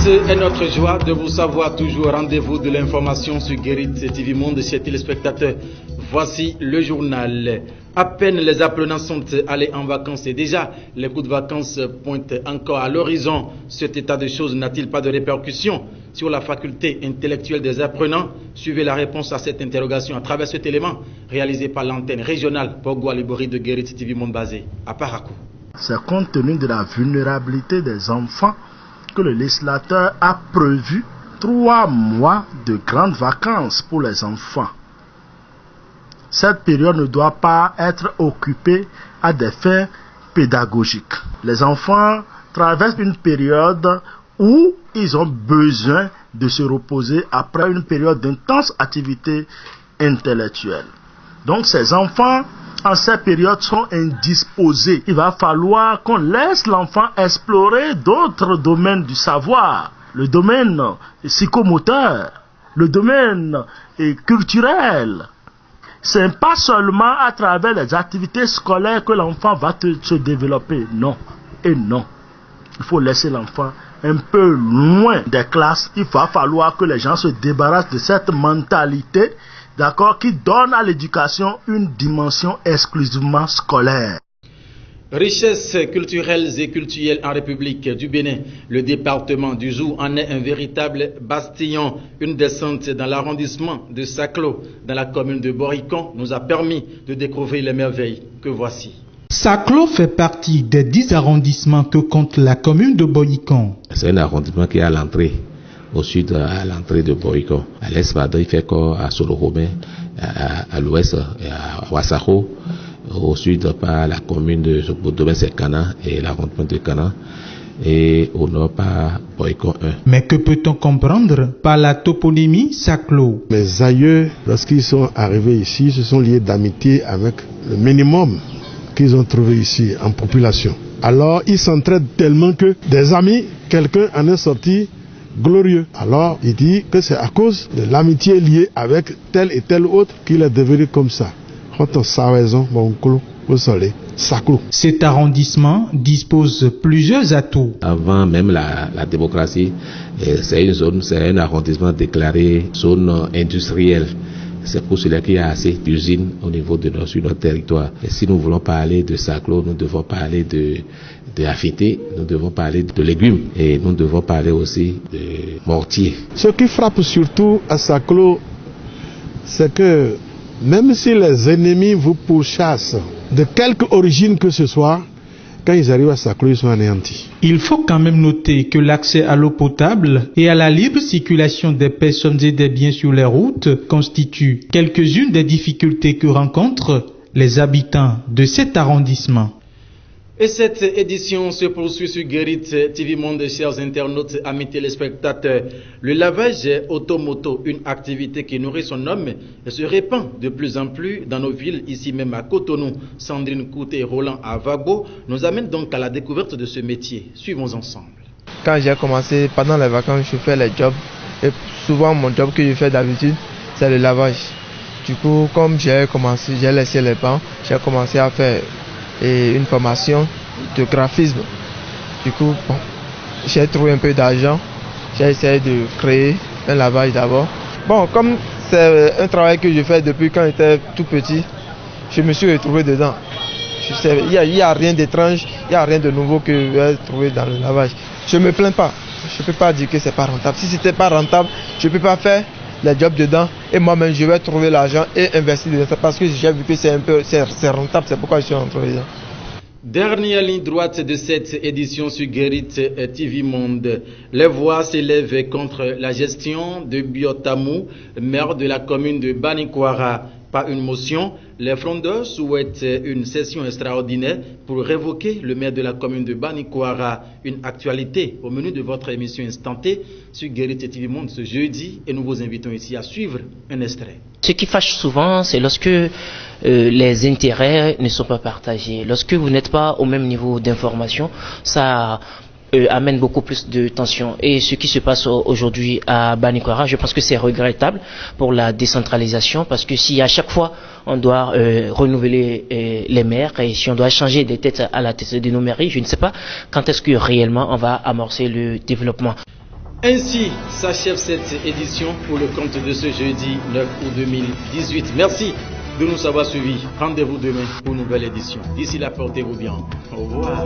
C'est notre joie de vous savoir toujours au rendez-vous de l'information sur Guérit TV Monde, chers téléspectateurs. Voici le journal. À peine les apprenants sont allés en vacances et déjà les coups de vacances pointent encore à l'horizon. Cet état de choses n'a-t-il pas de répercussions sur la faculté intellectuelle des apprenants? Suivez la réponse à cette interrogation à travers cet élément réalisé par l'antenne régionale Pogwa Libori de Guérit TV Monde basé à Parakou. C'est compte tenu de la vulnérabilité des enfants que le législateur a prévu 3 mois de grandes vacances pour les enfants. Cette période ne doit pas être occupée à des fins pédagogiques. Les enfants traversent une période où ils ont besoin de se reposer après une période d'intense activité intellectuelle. Donc ces enfants, en cette période, sont indisposés. Il va falloir qu'on laisse l'enfant explorer d'autres domaines du savoir. Le domaine psychomoteur, le domaine culturel. Ce n'est pas seulement à travers les activités scolaires que l'enfant va se développer. Non et non. Il faut laisser l'enfant un peu loin des classes. Il va falloir que les gens se débarrassent de cette mentalité, d'accord, qui donne à l'éducation une dimension exclusivement scolaire. Richesses culturelles et culturelles en République du Bénin, le département du Zou en est un véritable bastillon. Une descente dans l'arrondissement de Saclo, dans la commune de Borikon, nous a permis de découvrir les merveilles que voici. Saclo fait partie des 10 arrondissements que compte la commune de Borikon. C'est un arrondissement qui est à l'entrée, au sud, à l'entrée de Borikon. À l'est, il fait quoi à Soloromé, à l'ouest, à Wassaro. Au sud par la commune de Domaine c'est Cana et l'arrondissement de Cana, et au nord par Borikon 1. Mais que peut-on comprendre par la toponymie Saclo? Mes aïeux, lorsqu'ils sont arrivés ici, se sont liés d'amitié avec le minimum qu'ils ont trouvé ici en population. Alors ils s'entraident tellement que des amis, quelqu'un en est sorti glorieux. Alors il dit que c'est à cause de l'amitié liée avec tel et tel autre qu'il est devenu comme ça. Cet arrondissement dispose plusieurs atouts. Avant même la démocratie, c'est une zone, c'est un arrondissement déclaré zone industrielle. C'est pour cela qu'il y a assez d'usines au niveau de sur notre territoire. Et si nous voulons parler de Saclo, nous devons parler de affité, nous devons parler de légumes et nous devons parler aussi de mortier. Ce qui frappe surtout à Saclo, c'est que même si les ennemis vous pourchassent de quelque origine que ce soit, quand ils arrivent à Saclo, ils sont anéantis. Il faut quand même noter que l'accès à l'eau potable et à la libre circulation des personnes et des biens sur les routes constituent quelques-unes des difficultés que rencontrent les habitants de cet arrondissement. Et cette édition se poursuit sur Guérit TV Monde, chers internautes, amis téléspectateurs. Le lavage automoto, une activité qui nourrit son homme et se répand de plus en plus dans nos villes, ici même à Cotonou. Sandrine Kouté et Roland Avago nous amènent donc à la découverte de ce métier. Suivons ensemble. Quand j'ai commencé, pendant les vacances, je fais les jobs. Et souvent, mon job que je fais d'habitude, c'est le lavage. Du coup, comme j'ai laissé les bancs, j'ai commencé à faire une formation de graphisme. Du coup, bon, j'ai trouvé un peu d'argent. J'ai essayé de créer un lavage d'abord. Bon, comme c'est un travail que je fais depuis quand j'étais tout petit, je me suis retrouvé dedans. Il n'y a rien d'étrange, il n'y a rien de nouveau que je vais trouver dans le lavage. Je ne me plains pas. Je ne peux pas dire que ce n'est pas rentable. Si ce n'était pas rentable, je ne peux pas faire les jobs dedans et moi-même je vais trouver l'argent et investir dedans parce que j'ai vu que c'est rentable, c'est pourquoi je suis rentré dedans. Dernière ligne droite de cette édition sur Guérit TV Monde. Les voix s'élèvent contre la gestion de Biotamou, maire de la commune de Banikwara. Par une motion, les frondeurs souhaitent une session extraordinaire pour révoquer le maire de la commune de Banikwara. Une actualité au menu de votre émission Instanté sur Guérit TV Monde ce jeudi et nous vous invitons ici à suivre un extrait. Ce qui fâche souvent, c'est lorsque les intérêts ne sont pas partagés. Lorsque vous n'êtes pas au même niveau d'information, ça amène beaucoup plus de tension. Et ce qui se passe aujourd'hui à Banikwara, je pense que c'est regrettable pour la décentralisation, parce que si à chaque fois on doit renouveler les maires et si on doit changer des têtes à la tête de nos mairies, je ne sais pas quand est-ce que réellement on va amorcer le développement. Ainsi s'achève cette édition pour le compte de ce jeudi 9 août 2018. Merci de nous avoir suivis. Rendez-vous demain pour une nouvelle édition. D'ici là, portez-vous bien. Au revoir.